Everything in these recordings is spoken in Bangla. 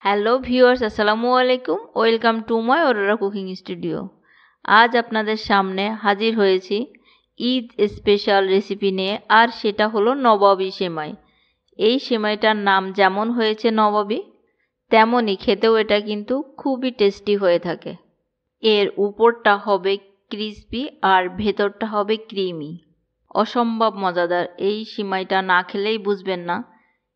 হ্যালো ভিউয়ার্স, আসসালামু আলাইকুম। Welcome to my Aurora cooking studio. আজ আপনাদের সামনে হাজির হয়েছি ঈদ স্পেশাল রেসিপি নিয়ে, আর সেটা হলো নবাবী সেমাই। এই সেমাইটার নাম যেমন হয়েছে নবাবী, তেমনই খেতেও এটা কিন্তু খুবই টেস্টি হয়ে থাকে। এর উপরটা হবে ক্রিসপি আর ভেতরটা হবে ক্রিমি। অসম্ভব মজাদার। এই সেমাইটা না খেলেই বুঝবেন না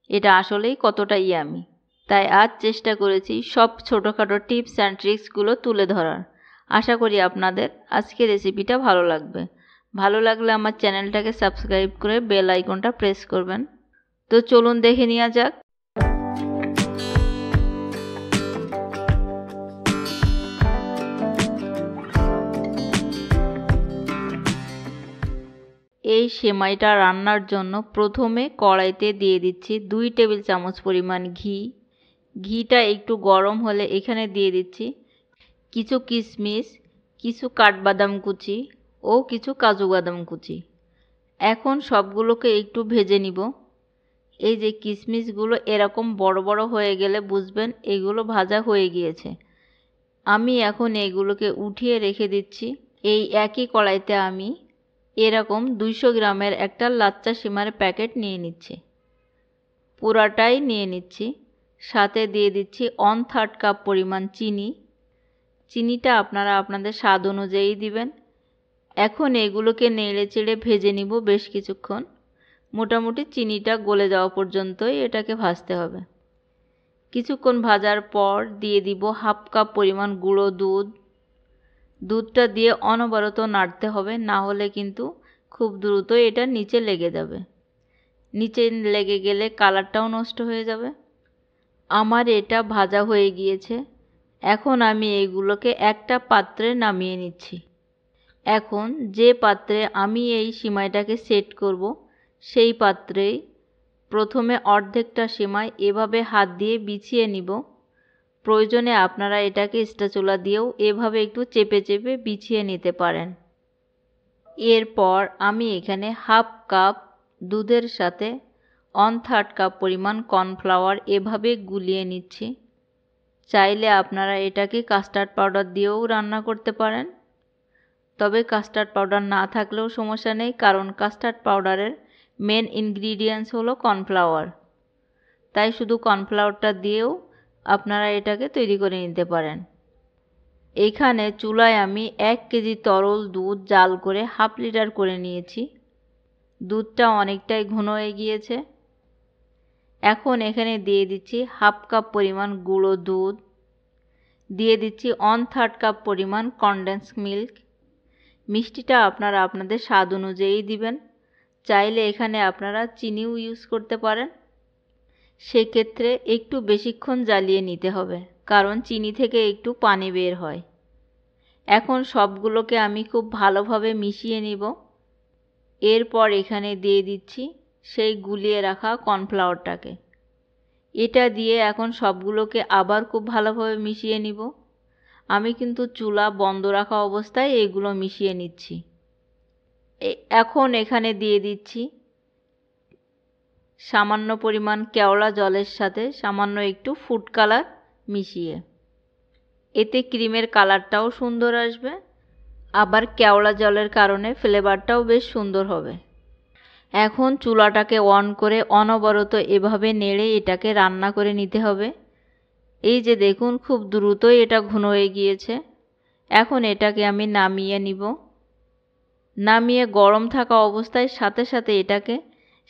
এটা আসলেই কতটা ইয়ামি। তাই আজ চেষ্টা করেছি সব ছোটোখাটো টিপস অ্যান্ড ট্রিক্সগুলো তুলে ধরার। আশা করি আপনাদের আজকের রেসিপিটা ভালো লাগবে। ভালো লাগলে আমার চ্যানেলটাকে সাবস্ক্রাইব করে বেল আইকনটা প্রেস করবেন। তো চলুন দেখে নেওয়া যাক। এই সেমাইটা রান্নার জন্য প্রথমে কড়াইতে দিয়ে দিচ্ছি 2 টেবিল চামচ পরিমাণ ঘি। ঘিটা একটু গরম হলে এখানে দিয়ে দিচ্ছি কিছু কিশমিশ, কিছু কাঠবাদাম কুচি ও কিছু কাজু বাদাম কুচি। এখন সবগুলোকে একটু ভেজে নিব। এই যে কিশমিশগুলো এরকম বড় বড় হয়ে গেলে বুঝবেন এগুলো ভাজা হয়ে গিয়েছে। আমি এখন এগুলোকে উঠিয়ে রেখে দিচ্ছি। এই একই কড়াইতে আমি এরকম 200 গ্রামের একটা লাচ্চা সিমার প্যাকেট নিয়ে নিচ্ছি। পুরাটাই নিয়ে নিচ্ছি। সাথে দিয়ে দিচ্ছি 1/3 কাপ পরিমাণ চিনি। চিনিটা আপনারা আপনাদের স্বাদ অনুযায়ী দিবেন। এখন এগুলোকে নেড়ে চেড়ে ভেজে নিব বেশ কিছুক্ষণ। মোটামুটি চিনিটা গলে যাওয়া পর্যন্তই এটাকে ভাজতে হবে। কিছুক্ষণ ভাজার পর দিয়ে দিব 1/2 কাপ পরিমাণ গুঁড়ো দুধ। দুধটা দিয়ে অনবরত নাড়তে হবে, না হলে কিন্তু খুব দ্রুত এটা নিচে লেগে যাবে। নিচে লেগে গেলে কালারটাও নষ্ট হয়ে যাবে। আমার এটা ভাজা হয়ে গিয়েছে। এখন আমি এইগুলোকে একটা পাত্রে নামিয়ে নিচ্ছি। এখন যে পাত্রে আমি এই সিমাইটাকে সেট করব, সেই পাত্রেই প্রথমে অর্ধেকটা সিমাই এভাবে হাত দিয়ে বিছিয়ে নিব। প্রয়োজনে আপনারা এটাকে স্প্যাচুলা দিয়েও এভাবে একটু চেপে চেপে বিছিয়ে নিতে পারেন। এরপর আমি এখানে 1/2 কাপ দুধের সাথে 1/3 কাপ পরিমাণ কর্নফ্লাওয়ার এভাবে গুলিয়ে নিচ্ছি। চাইলে আপনারা এটাকে কাস্টার্ড পাউডার দিয়েও রান্না করতে পারেন, তবে কাস্টার্ড পাউডার না থাকলেও সমস্যা নেই, কারণ কাস্টার্ড পাউডারের মেন ইনগ্রিডিয়েন্টস হলো কর্নফ্লাওয়ার। তাই শুধু কর্নফ্লাওয়ারটা দিয়েও আপনারা এটাকে তৈরি করে নিতে পারেন। এইখানে চুলায় আমি 1 কেজি তরল দুধ জাল করে 1/2 লিটার করে নিয়েছি। দুধটা অনেকটাই ঘন হয়ে গিয়েছে। এখন এখানে দিয়ে দিচ্ছি 1/2 কাপ পরিমাণ গুঁড়ো দুধ, দিয়ে দিচ্ছি 1/3 কাপ পরিমাণ কনডেন্স মিল্ক। মিষ্টিটা আপনারা আপনাদের স্বাদ অনুযায়ী দিবেন। চাইলে এখানে আপনারা চিনিও ইউজ করতে পারেন। সেক্ষেত্রে একটু বেশিক্ষণ জ্বালিয়ে নিতে হবে, কারণ চিনি থেকে একটু পানি বের হয়। এখন সবগুলোকে আমি খুব ভালোভাবে মিশিয়ে নিব। এরপর এখানে দিয়ে দিচ্ছি সেই গুলিয়ে রাখা কর্নফ্লাওয়ারটাকে। এটা দিয়ে এখন সবগুলোকে আবার খুব ভালোভাবে মিশিয়ে নিব। আমি কিন্তু চুলা বন্ধ রাখা অবস্থায় এইগুলো মিশিয়ে নিচ্ছি। এখন এখানে দিয়ে দিচ্ছি সামান্য পরিমাণ কেওড়া জলের সাথে সামান্য একটু ফুড কালার মিশিয়ে। এতে ক্রিমের কালারটাও সুন্দর আসবে, আবার কেওড়া জলের কারণে ফ্লেভারটাও বেশ সুন্দর হবে। এখন চুলাটাকে অন করে অনবরত এভাবে নেড়ে এটাকে রান্না করে নিতে হবে। এই যে দেখুন খুব দ্রুতই এটা ঘন হয়ে গিয়েছে। এখন এটাকে আমি নামিয়ে নিব। নামিয়ে গরম থাকা অবস্থায় সাথে সাথে এটাকে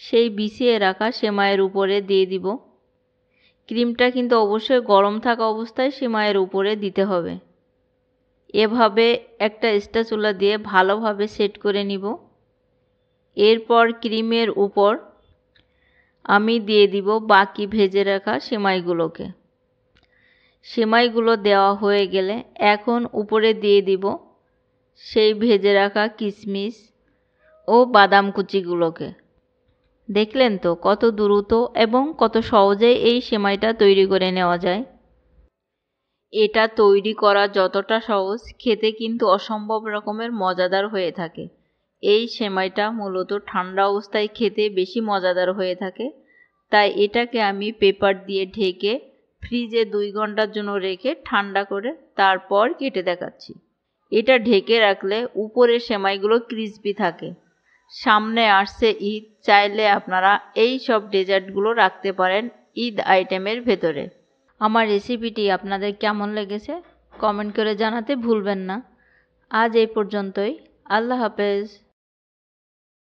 সেই বিছিয়ে রাখা সেমাইয়ের উপরে দিয়ে দিব। ক্রিমটা কিন্তু অবশ্যই গরম থাকা অবস্থায় সেমাইয়ের উপরে দিতে হবে। এভাবে একটা স্প্যাচুলা দিয়ে ভালোভাবে সেট করে নিব। এরপর ক্রিমের উপর আমি দিয়ে দিব বাকি ভেজে রাখা সেমাইগুলোকে। সেমাইগুলো দেওয়া হয়ে গেলে এখন উপরে দিয়ে দিব সেই ভেজে রাখা কিশমিশ ও বাদাম কুচিগুলোকে। দেখলেন তো কত দ্রুত এবং কত সহজেই এই সেমাইটা তৈরি করে নেওয়া যায়। এটা তৈরি করা যতটা সহজ, খেতে কিন্তু অসম্ভব রকমের মজাদার হয়ে থাকে। এই সেমাইটা মূলত ঠান্ডা অবস্থায় খেতে বেশি মজাদার হয়ে থাকে। তাই এটাকে আমি পেপার দিয়ে ঢেকে ফ্রিজে 2 ঘন্টার জন্য রেখে ঠান্ডা করে তারপর কেটে দেখাচ্ছি। এটা ঢেকে রাখলে উপরের সেমাইগুলো ক্রিস্পি থাকে। সামনে আসছে ঈদ, চাইলে আপনারা এই সব ডেজার্টগুলো রাখতে পারেন ঈদ আইটেমের ভেতরে। আমার রেসিপিটি আপনাদের কেমন লেগেছে কমেন্ট করে জানাতে ভুলবেন না। আজ এই পর্যন্তই। আল্লাহ হাফেজ।